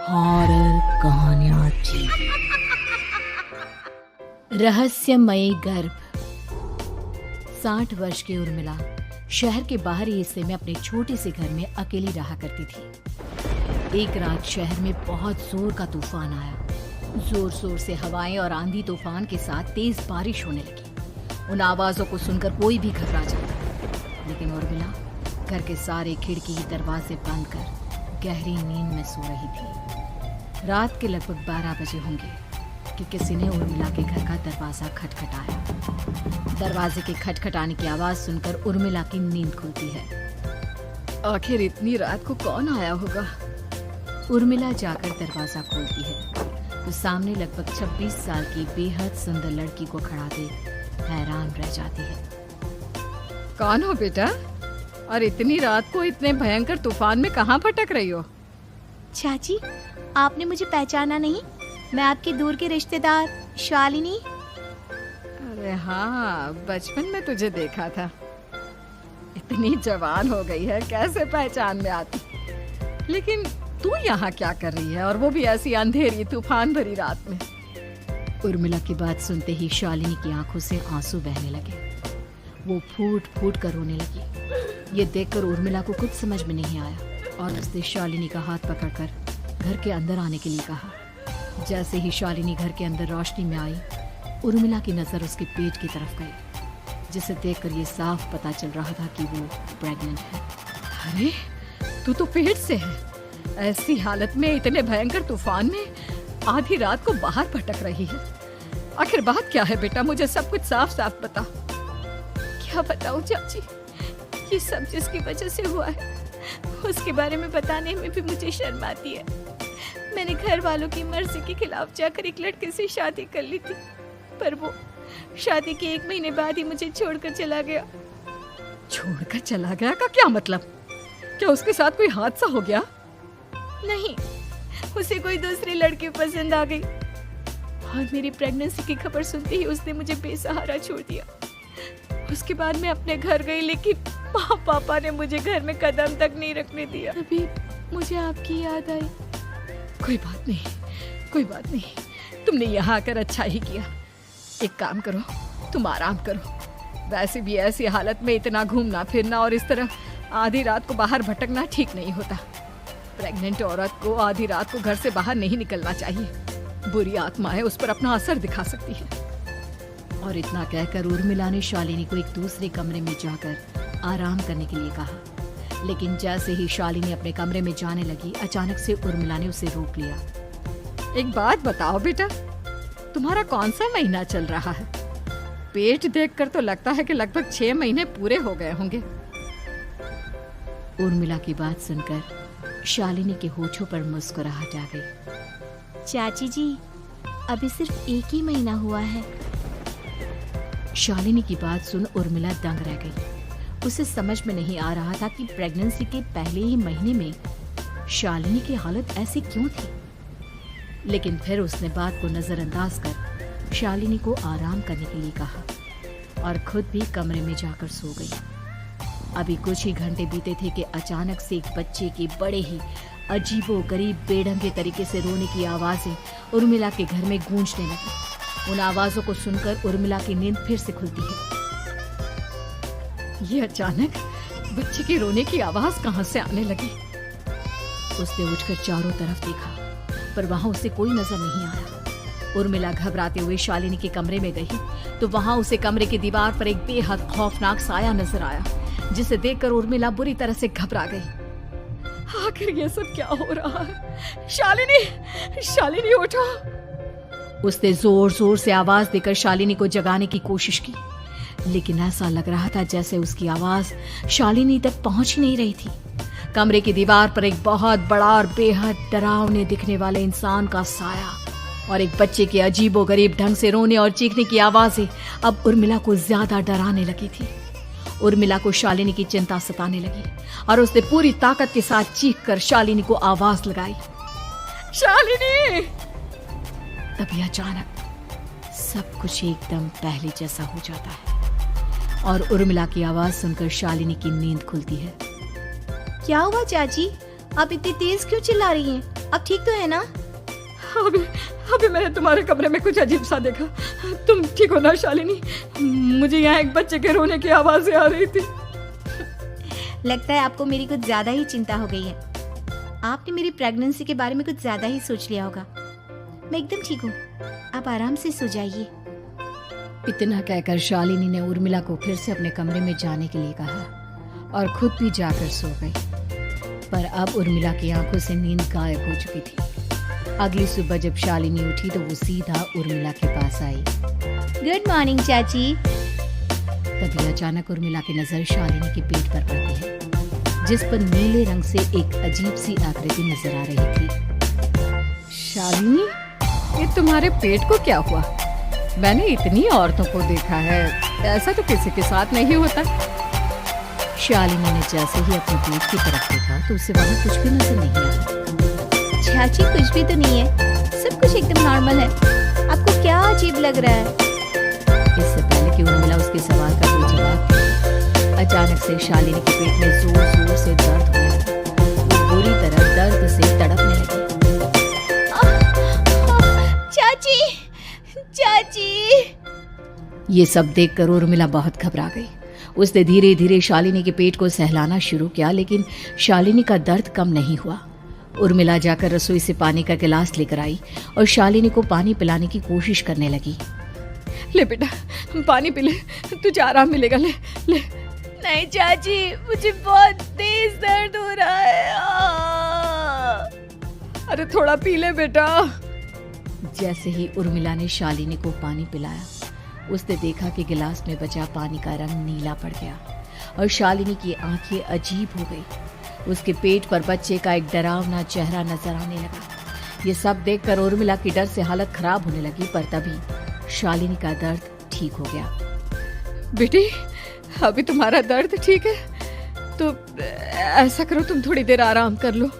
Horror कहानियाँ TV. रहस्यमयी गर्भ। 60 वर्ष की उर्मिला शहर के बाहरी हिस्से में अपने छोटे से घर में अकेली रहा करती थी। एक रात शहर में बहुत जोर का तूफान आया। जोर जोर से हवाएं और आंधी तूफान के साथ तेज बारिश होने लगी। उन आवाजों को सुनकर कोई भी घबरा जाता, लेकिन उर्मिला घर के सारे खिड़की दरवाजे बंद कर गहरी नींद में सो रही थी। रात के लगभग 12 बजे होंगे कि किसी ने उर्मिला के घर का दरवाजा खटखटाया। दरवाजे के खटखटाने की आवाज सुनकर उर्मिला की नींद खुलती है। आखिर इतनी रात को कौन आया होगा? उर्मिला जाकर दरवाजा खोलती है तो सामने लगभग 26 साल की बेहद सुंदर लड़की को खड़ा देख हैरान रह जाती है। कौन हो बेटा? और इतनी रात को इतने भयंकर तूफान में कहाँ भटक रही हो? चाची, आपने मुझे पहचाना नहीं? मैं आपके दूर के रिश्तेदार शालिनी। अरे हाँ, बचपन में तुझे देखा था। इतनी जवान हो गई है, कैसे पहचान में आती? लेकिन तू यहाँ क्या कर रही है, और वो भी ऐसी अंधेरी तूफान भरी रात में? उर्मिला की बात सुनते ही शालिनी की आंखों से आंसू बहने लगे। वो फूट फूट कर रोने लगी। ये देखकर उर्मिला को कुछ समझ में नहीं आया और उसने शालिनी का हाथ पकड़कर घर के अंदर आने के लिए कहा। जैसे ही शालिनी घर के अंदर रोशनी में आई, उर्मिला की नजर उसके पेट की तरफ गई, जिसे देखकर ये साफ पता चल रहा था कि वो प्रेग्नेंट है। अरे, तू तो पेट से है। ऐसी हालत में इतने भयंकर तूफान में आधी रात को बाहर भटक रही है। आखिर बात क्या है बेटा? मुझे सब कुछ साफ साफ बता। क्या बताऊं चाची, ये सब जिसकी वजह से हुआ है उसके बारे में बताने में भी मुझे शर्म आती है। मैंने घर वालों की मर्जी के खिलाफ जाकर एक लड़के से शादी कर ली थी, पर वो शादी के 1 महीने बाद ही मुझे छोड़कर चला गया। छोड़कर चला गया का क्या मतलब? क्या उसके साथ कोई हादसा हो गया? नहीं, उसे कोई दूसरी लड़की पसंद आ गई और मेरी प्रेगनेंसी की खबर सुनते ही उसने मुझे बेसहारा छोड़ दिया। उसके बाद मैं अपने घर गई, लेकिन माँ पापा ने मुझे घर में कदम तक नहीं रखने दिया। तभी मुझे आपकी याद आई। कोई बात नहीं, कोई बात नहीं। तुमने यहाँ आकर अच्छा ही किया। एक काम करो, तुम आराम करो। वैसे भी ऐसी हालत में इतना घूमना फिरना और इस तरह आधी रात को बाहर भटकना ठीक नहीं होता। प्रेग्नेंट औरत को आधी रात को घर से बाहर नहीं निकलना चाहिए। बुरी आत्माएं उस पर अपना असर दिखा सकती है। और इतना कहकर उर्मिला ने शालिनी को एक दूसरे कमरे में जाकर आराम करने के लिए कहा। लेकिन जैसे ही शालिनी अपने कमरे में जाने लगी, अचानक से उर्मिला ने उसे रोक लिया। एक बात बताओ बेटा, तुम्हारा कौन सा महीना चल रहा है? पेट देखकर तो लगता है कि लगभग 6 महीने पूरे हो गए होंगे। उर्मिला की बात सुनकर शालिनी के होठों पर मुस्कुराहट आ गई। चाची जी, अभी सिर्फ 1 ही महीना हुआ है। शालिनी की बात सुन उर्मिला दंग रह गई। उसे समझ में नहीं आ रहा था कि प्रेगनेंसी के पहले ही महीने में शालिनी की हालत ऐसी क्यों थी। लेकिन फिर उसने बात को नजरअंदाज कर शालिनी को आराम करने के लिए कहा और खुद भी कमरे में जाकर सो गई। अभी कुछ ही घंटे बीते थे कि अचानक से एक बच्चे के बड़े ही अजीबोगरीब बेढंगे तरीके से रोने की आवाजें उर्मिला के घर में गूंजने लगी। उन आवाजों को सुनकर उर्मिला की नींद फिर से खुलती है। ये अचानक बच्चे के रोने की आवाज कहां से आने लगी? उसने उठकर चारों तरफ देखा, पर वहां उसे कोई नजर नहीं आया। उर्मिला घबराते हुए शालिनी के कमरे में गई तो वहां उसे कमरे की दीवार पर एक बेहद खौफनाक साया नजर आया, जिसे देखकर उर्मिला बुरी तरह से घबरा गई। आखिर ये सब क्या हो रहा है? शालिनी, शालिनी उठो! उसने जोर जोर से आवाज देकर शालिनी को जगाने की कोशिश की, लेकिन ऐसा लग रहा था जैसे उसकी आवाज शालिनी तक पहुंच ही नहीं रही थी। कमरे की दीवार पर एक बहुत बड़ा और बेहद डरावने दिखने वाले इंसान का साया और एक बच्चे के अजीबोगरीब ढंग से रोने और चीखने की आवाजें अब उर्मिला को ज्यादा डराने लगी थी। उर्मिला को शालिनी की चिंता सताने लगी और उसने पूरी ताकत के साथ चीखकर शालिनी को आवाज लगाई, शालिनी! तभी अचानक सब कुछ एकदम पहले जैसा हो जाता है और उर्मिला की आवाज सुनकर शालिनी की नींद खुलती है। क्या हुआ चाची? आप इतनी तेज क्यों चिल्ला रही हैं? अब ठीक तो है ना? अभी अभी मैंने तुम्हारे कमरे में कुछ अजीब सा देखा। तुम ठीक हो ना शालिनी? मुझे यहाँ एक बच्चे के रोने की आवाजें आ रही थी। लगता है आपको मेरी कुछ ज्यादा ही चिंता हो गई है। आपने मेरी प्रेगनेंसी के बारे में कुछ ज्यादा ही सोच लिया होगा। मैं एकदम ठीक हूँ, आप आराम से सो जाइए। इतना कहकर शालिनी ने उर्मिला को फिर से अपने कमरे में जाने के लिए कहा और खुद भी जाकर सो गई। पर अब उर्मिला की आंखों से नींद गायब हो चुकी थी। अगली सुबह जब शालिनी उठी तो वो सीधा उर्मिला के पास आई। गुड मॉर्निंग चाची। तभी अचानक उर्मिला की नजर शालिनी के पेट पर पड़ती है, जिस पर नीले रंग से एक अजीब सी आकृति नजर आ रही थी। शालिनी, ये तुम्हारे पेट को क्या हुआ? मैंने इतनी औरतों को देखा है, ऐसा तो किसी के साथ नहीं होता। शालिनी ने जैसे ही अपने पेट की तरफ देखा तो उसे वहां कुछ भी नजर नहीं आया। चाची कुछ भी तो नहीं है, सब कुछ एकदम नॉर्मल है। आपको क्या अजीब लग रहा है? इससे पहले कि उर्मिला उसके सवाल का कोई जवाब दे, अचानक से शालिनी के पेट में जोर जोर से दर्द होने लगा। वो बुरी तरह दर्द से तड़पने लगी। चाची, चाची। ये सब देखकर उर्मिला बहुत घबरा गई। उसने धीरे धीरे शालिनी के पेट को सहलाना शुरू किया, लेकिन शालिनी का दर्द कम नहीं हुआ। उर्मिला जाकर रसोई से पानी का गिलास लेकर आई और शालिनी को पानी पिलाने की कोशिश करने लगी। ले बेटा, पानी पी ले, तुझे आराम मिलेगा। ले ले। नहीं चाची, मुझे बहुत तेज दर्द हो रहा है। अरे थोड़ा पी ले बेटा। जैसे ही उर्मिला ने शालिनी को पानी पिलाया, उसने देखा कि गिलास में बचा पानी का रंग नीला पड़ गया और शालिनी की आंखें अजीब हो गई। उसके पेट पर बच्चे का एक डरावना चेहरा नजर आने लगा। ये सब देखकर उर्मिला की डर से हालत खराब होने लगी, पर तभी शालिनी का दर्द ठीक हो गया। बेटी, अभी तुम्हारा दर्द ठीक है तो ऐसा करो, तुम थोड़ी देर आराम कर लो।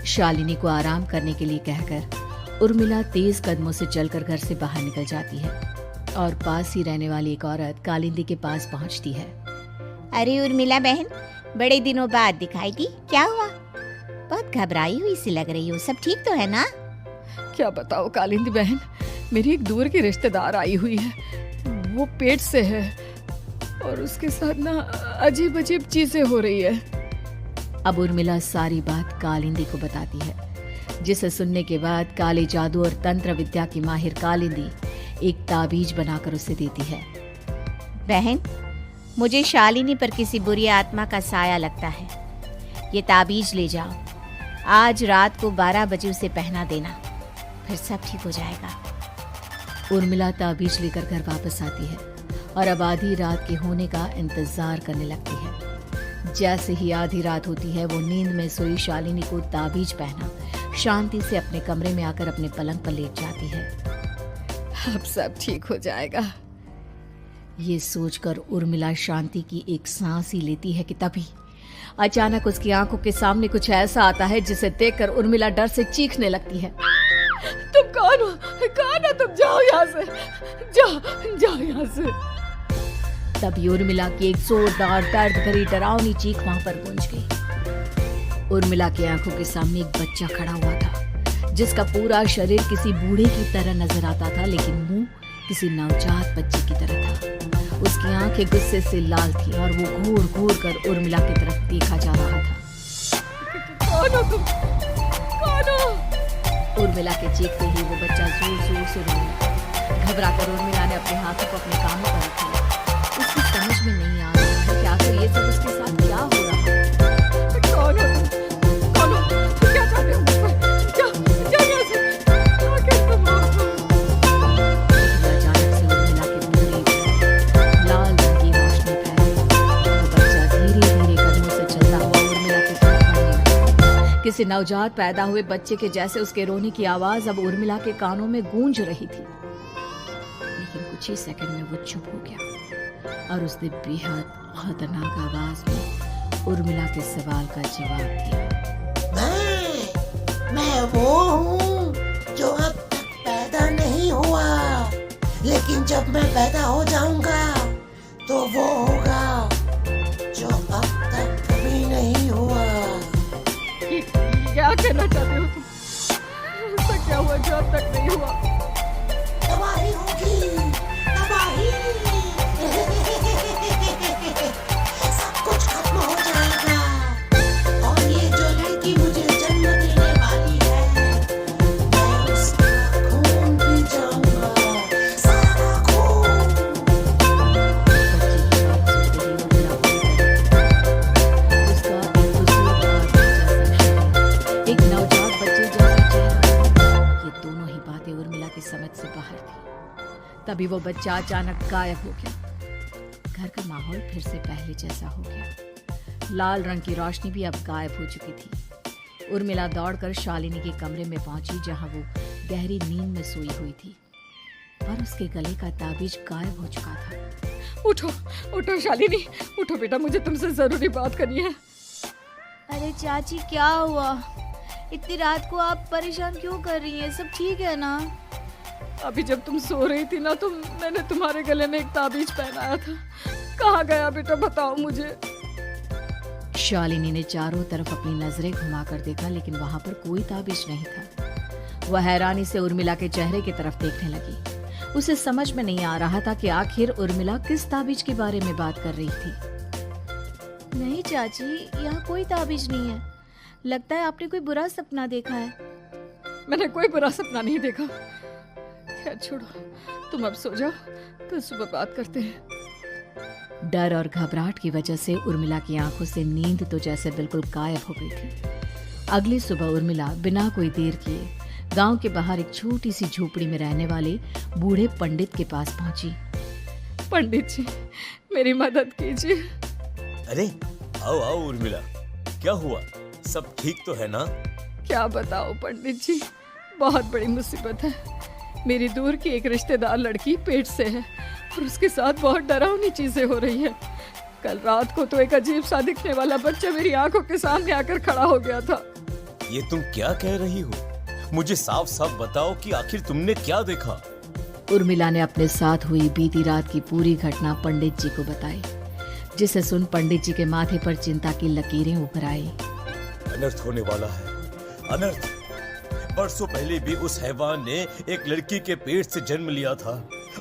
शालिनी को आराम करने के लिए कहकर उर्मिला तेज कदमों से चलकर घर से बाहर निकल जाती है और पास ही रहने वाली एक औरत कालिंदी के पास पहुंचती है। अरे उर्मिला बहन, बड़े दिनों बाद दिखाई दी, क्या हुआ? बहुत घबराई हुई सी लग रही हो, सब ठीक तो है ना? क्या बताओ कालिंदी बहन, मेरी एक दूर की रिश्तेदार आई हुई है। वो पेट से है और उसके साथ ना अजीब अजीब चीजें हो रही है। अब उर्मिला सारी बात कालिंदी को बताती है, जिसे सुनने के बाद काले जादू और तंत्र विद्या की माहिर कालिंदी एक ताबीज बनाकर उसे देती है। बहन, मुझे शालिनी पर किसी बुरी आत्मा का साया लगता है। ये ताबीज ले जाओ, आज रात को 12 बजे उसे पहना देना, फिर सब ठीक हो जाएगा। उर्मिला ताबीज लेकर घर वापस आती है और अब आधी रात के होने का इंतजार करने लगती है। जैसे ही आधी रात होती है, वो नींद में सोई शालिनी को ताबीज पहना शांति से अपने कमरे में आकर अपने पलंग पर लेट जाती है। अब सब ठीक हो जाएगा। ये सोचकर उर्मिला शांति की एक सांस ही लेती है कि तभी अचानक उसकी आंखों के सामने कुछ ऐसा आता है जिसे देखकर उर्मिला डर से चीखने लगती है। तुम कौन हो? कौन हो तुम? जाओ यहाँ से, जाओ जाओ यहाँ से। तभी उर्मिला की एक जोरदार दर्द भरी डरावनी चीख वहां पर गूंज गई। उर्मिला की आंखों के सामने एक बच्चा खड़ा हुआ था, जिसका पूरा शरीर किसी बूढ़े की तरह नजर आता था, लेकिन मुंह किसी नवजात बच्चे की तरह था। उसकी आंखें गुस्से से लाल थी और वो घूर घूर कर उर्मिला की तरफ देखा जा रहा था। कौन हो तुम? कौन हो? उर्मिला के चीखते ही वो बच्चा जोर जोर से रोने लगा। घबराकर उर्मिला ने अपने हाथों को अपने कानों पर रख लिया। उसकी समझ में नहीं आ रहा है कि आखिर ये सब उसके साथ क्या हो रहा है। कौन हो तुम? कौन हो? क्या चाहते हो मुझसे? जाओ यहाँ से। आखिर तुम हो? अचानक से उर्मिला के पूरे लाल रंग की रोशनी फैली। वो बच्चा धीरे धीरे कदमों से चलता हुआ उर्मिला की तरफ बढ़ने लगा। किसी नवजात पैदा हुए बच्चे के जैसे उसके रोने की आवाज अब उर्मिला के कानों में गूंज रही थी। लेकिन कुछ ही सेकंड में वो चुप हो गया और उसने बेहद खतरनाक आवाज में उर्मिला के सवाल का जवाब दिया। मैं वो हूँ जो अब तक पैदा नहीं हुआ, लेकिन जब मैं पैदा हो जाऊंगा तो वो होगा जो अब तक कभी नहीं हुआ। क्या कहना चाहते हो तुम? रात तक नहीं हुआ। तबाही होगी, तबाही। सब कुछ खत्म हो जाएगा और ये जो लड़की मुझे जन्म देने वाली है, मैं उसका खून पी जाऊंगा, सारा खून। एक नवजात बच्चे जैसा चेहरा, ये दोनों ही बातें उर्मिला की समझ से बाहर थी। तभी वो बच्चा अचानक गायब हो गया। घर का माहौल फिर से पहले जैसा हो गया। लाल रंग की रोशनी भी अब गायब हो चुकी थी। उर्मिला दौड़कर शालिनी के कमरे में पहुंची, जहां वो गहरी नींद में सोई हुई थी, पर उसके गले का ताबीज गायब हो चुका था। उठो उठो शालिनी, उठो बेटा, मुझे तुमसे जरूरी बात करनी है। अरे चाची क्या हुआ? इतनी रात को आप परेशान क्यों कर रही हैं? सब ठीक है ना? अभी जब तुम सो रही थी ना, तो मैंने तुम्हारे गले में एक ताबीज पहनाया था। कहाँ गया बेटा, बताओ मुझे। शालिनी ने चारों तरफ अपनी नजरें घुमाकर देखा, लेकिन वहां पर कोई ताबीज नहीं था। वह हैरानी से उर्मिला के चेहरे की तरफ देखने लगी। उसे समझ में नहीं आ रहा था कि आखिर उर्मिला किस ताबीज के बारे में बात कर रही थी। नहीं चाची, यहाँ कोई ताबीज नहीं है। लगता है आपने कोई बुरा सपना देखा है। मैंने कोई बुरा सपना नहीं देखा। खैर छोड़ो, तुम अब सो जाओ, कल सुबह बात करते हैं। डर और घबराहट की वजह से उर्मिला की आंखों से नींद तो जैसे बिल्कुल गायब हो गई थी। अगली सुबह उर्मिला बिना कोई देर किए गांव के बाहर एक छोटी सी झोपड़ी में रहने वाले बूढ़े पंडित के पास पहुंची। पंडित जी, मेरी मदद कीजिए। अरे आओ आओ उर्मिला, क्या हुआ? सब ठीक तो है ना? क्या बताओ पंडित जी, बहुत बड़ी मुसीबत है। मेरी दूर की एक रिश्तेदार लड़की पेट से है और उसके साथ बहुत डरावनी चीजें हो रही है। कल रात को तो एक अजीब सा दिखने वाला बच्चा मेरी आंखों के सामने आकर खड़ा हो गया था। ये तुम क्या कह रही हो? मुझे साफ साफ बताओ कि आखिर तुमने क्या देखा? उर्मिला ने अपने साथ हुई बीती रात की पूरी घटना पंडित जी को बताई, जिसे सुन पंडित जी के माथे पर चिंता की लकीरें उभर आई। अनर्थ होने वाला है, अनर्थ। बरसों पहले भी उस हैवान ने एक लड़की के पेट से जन्म लिया था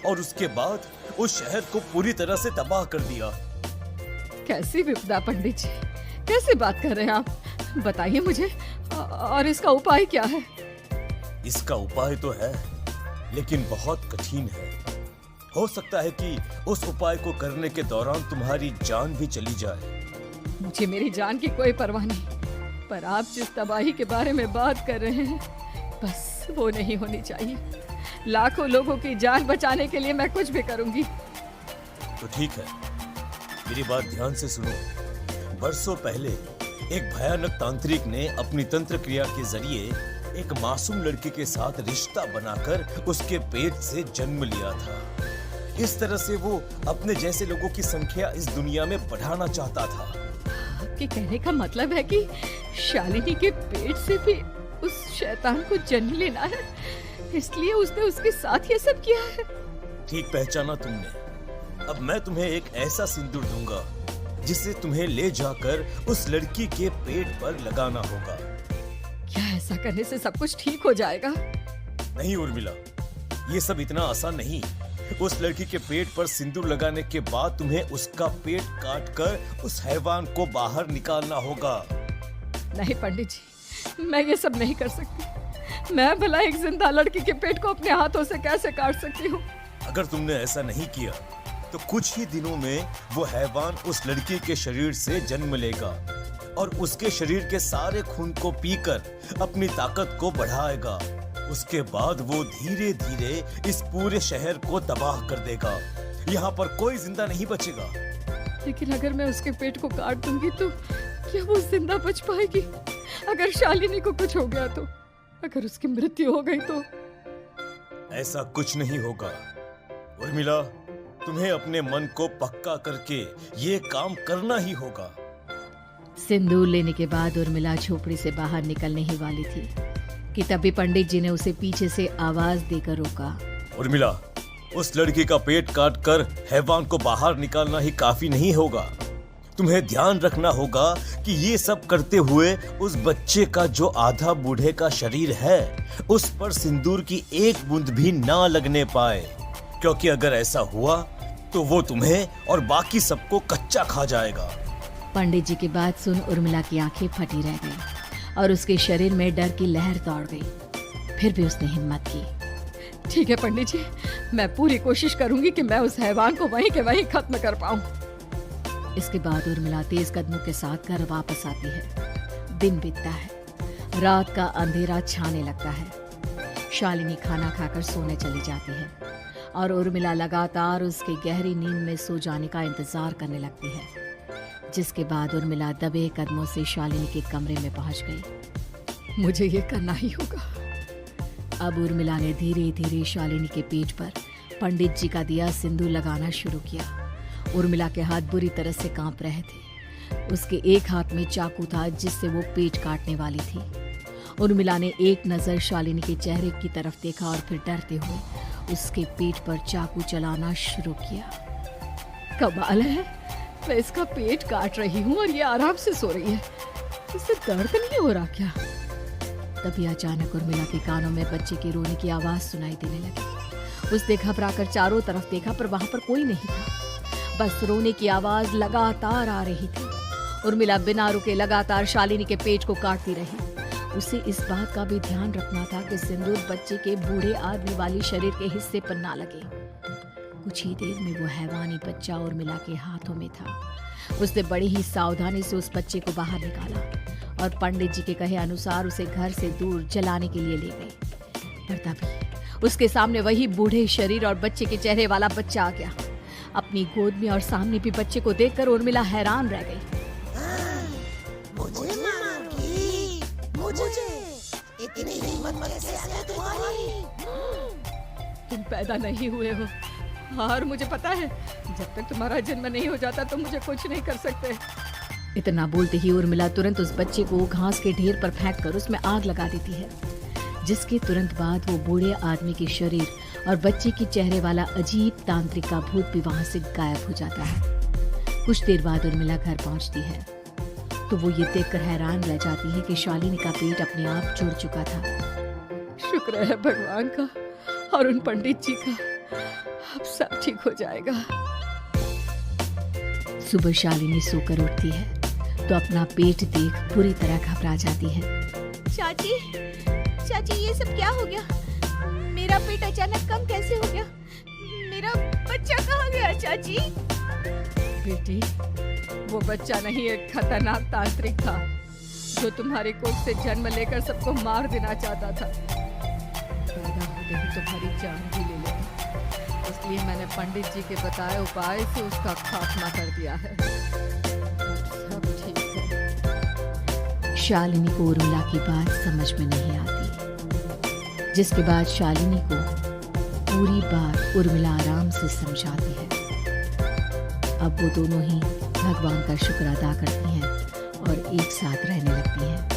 और उसके बाद उस शहर को पूरी तरह से तबाह कर दिया। कैसी विपदा पंडित जी, कैसे बात कर रहे हैं आप? बताइए मुझे, और इसका उपाय क्या है? इसका उपाय तो है, लेकिन बहुत कठिन है। हो सकता है कि उस उपाय को करने के दौरान तुम्हारी जान भी चली जाए। मुझे मेरी जान की कोई परवाह नहीं, पर आप जिस तबाही के बारे में बात कर रहे हैं, बस वो नहीं होनी चाहिए। लाखों लोगों की जान बचाने के लिए मैं कुछ भी करूंगी। तो ठीक है, मेरी बात ध्यान से सुनो। बरसों पहले एक भयानक तांत्रिक ने अपनी तंत्र क्रिया के जरिए एक मासूम लड़की के साथ रिश्ता बनाकर उसके पेट से जन्म लिया था। इस तरह से वो अपने जैसे लोगों की संख्या इस दुनिया में बढ़ाना चाहता था। आपके कहने का मतलब है कि शालिनी के पेट से भी उस शैतान को जन्म लेना है, इसलिए उसने उसके साथ ये सब किया है। ठीक पहचाना तुमने। अब मैं तुम्हें एक ऐसा सिंदूर दूंगा जिसे तुम्हें ले जाकर उस लड़की के पेट पर लगाना होगा। क्या ऐसा करने से सब कुछ ठीक हो जाएगा? नहीं उर्मिला, ये सब इतना आसान नहीं। उस लड़की के पेट पर सिंदूर लगाने के बाद तुम्हें उसका पेट काटकर उस हैवान को बाहर निकालना होगा। नहीं पंडित जी, मैं ये सब नहीं कर सकती। मैं भला एक जिंदा लड़की के पेट को अपने हाथों से कैसे काट सकती हूँ? अगर तुमने ऐसा नहीं किया तो कुछ ही दिनों में वो हैवान उस लड़की के शरीर से जन्म लेगा और उसके शरीर के सारे खून को पीकर अपनी ताकत को बढ़ाएगा। उसके बाद वो धीरे धीरे इस पूरे शहर को तबाह कर देगा। यहाँ पर कोई जिंदा नहीं बचेगा। लेकिन अगर मैं उसके पेट को काट दूंगी तो क्या वो जिंदा बच पाएगी? अगर शालिनी को कुछ हो गया तो, अगर उसकी मृत्यु हो गई तो? ऐसा कुछ नहीं होगा उर्मिला, तुम्हें अपने मन को पक्का करके ये काम करना ही होगा। सिंदूर लेने के बाद उर्मिला झोपड़ी से बाहर निकलने ही वाली थी कि तभी पंडित जी ने उसे पीछे से आवाज देकर रोका। उर्मिला, उस लड़की का पेट काटकर हैवान को बाहर निकालना ही काफी नहीं होगा। तुम्हें ध्यान रखना होगा कि ये सब करते हुए उस बच्चे का जो आधा बूढ़े का शरीर है उस पर सिंदूर की एक बूंद भी ना लगने पाए, क्योंकि अगर ऐसा हुआ तो वो तुम्हें और बाकी सबको कच्चा खा जाएगा। पंडित जी की बात सुन उर्मिला की आंखें फटी रह गई और उसके शरीर में डर की लहर दौड़ गई। फिर भी उसने हिम्मत की। ठीक है पंडित जी, मैं पूरी कोशिश करूंगी कि मैं उस हैवान को वहीं के वहीं खत्म कर पाऊं। इसके बाद उर्मिला तेज कदमों के साथ घर वापस आती है। दिन बीतता है, रात का अंधेरा छाने लगता है। शालिनी खाना खाकर सोने चली जाती है और उर्मिला लगातार उसके गहरी नींद में सो जाने का इंतजार करने लगती है, जिसके बाद उर्मिला दबे कदमों से शालिनी के कमरे में पहुंच गई। मुझे ये करना ही होगा। अब उर्मिला ने धीरे धीरे शालिनी के पेट पर पंडित जी का दिया सिंदूर लगाना शुरू किया। उर्मिला के हाथ बुरी तरह से कांप रहे थे। उसके एक हाथ में चाकू था जिससे वो पेट काटने वाली थी। उर्मिला ने एक नजर शालिनी के चेहरे की तरफ देखा और फिर डरते हुए उसके पेट पर चाकू चलाना शुरू किया। कमाल है, मैं इसका पेट काट रही हूँ और ये आराम से सो रही है। इससे दर्द नहीं हो रहा क्या? तभी अचानक उर्मिला के कानों में बच्चे के रोने की आवाज सुनाई देने लगी। उसने घबराकर चारों तरफ देखा पर वहां पर कोई नहीं था। बस रोने की आवाज लगातार आ रही थी। उर्मिला बिना रुके लगातार शालिनी के पेट को काटती रही। उसे इस बात का भी ध्यान रखना था कि सिंदूर बच्चे के बूढ़े आदमी वाली शरीर के हिस्से पर ना लगे। कुछ ही देर में वो हैवानी बच्चा उर्मिला के हाथों में था। उसने बड़ी ही सावधानी से उस बच्चे को बाहर निकाला और पंडित जी के कहे अनुसार उसे घर से दूर जलाने के लिए ले गई। पर तभी उसके सामने वही बूढ़े शरीर और बच्चे के चेहरे वाला बच्चा आ गया। अपनी गोद में और सामने भी बच्चे को देखकर उर्मिला हैरान रह गई। मुझे मारोगी? मुझे इतनी हिम्मत कैसे आ गई तुम्हारी? तुम पैदा नहीं हुए हो और मुझे पता है जब तक तुम्हारा जन्म नहीं हो जाता तो मुझे कुछ नहीं कर सकते। इतना बोलते ही उर्मिला तुरंत उस बच्चे को घास के ढेर पर फेंककर उसमें आग लगा देती है, जिसके तुरंत बाद वो बूढ़े आदमी के शरीर और बच्चे के चेहरे वाला अजीब तांत्रिक का भूत भी वहां से गायब हो जाता है। कुछ देर बाद उर्मिला घर पहुंचती है तो वो ये देखकर हैरान रह जाती है कि शालिनी का पेट अपने आप जुड़ चुका था। शुक्र है भगवान का और उन पंडित जी का, अब सब ठीक हो जाएगा। सुबह शालिनी सोकर उठती है तो अपना पेट देख पूरी तरह घबरा जाती है। चाची, चाची ये सब क्या हो गया? मेरा पेट अचानक कम कैसे हो गया? मेरा बच्चा कहाँ गया चाची? बेटी, वो बच्चा नहीं एक खतरनाक तांत्रिक था जो तुम्हारी कोख से जन्म लेकर सबको मार देना चाहता था। पैदा होते ही तुम्हारी जान भी ले लेगा, इसलिए मैंने पंडित जी के बताए उपाय से उसका खात्मा कर दिया है। सब ठीक है। शालिनी को उर्मिला की बात समझ में नहीं आती, जिसके बाद शालिनी को पूरी बात उर्मिला आराम से समझाती है। अब वो दोनों ही भगवान का शुक्र अदा करती हैं और एक साथ रहने लगती हैं।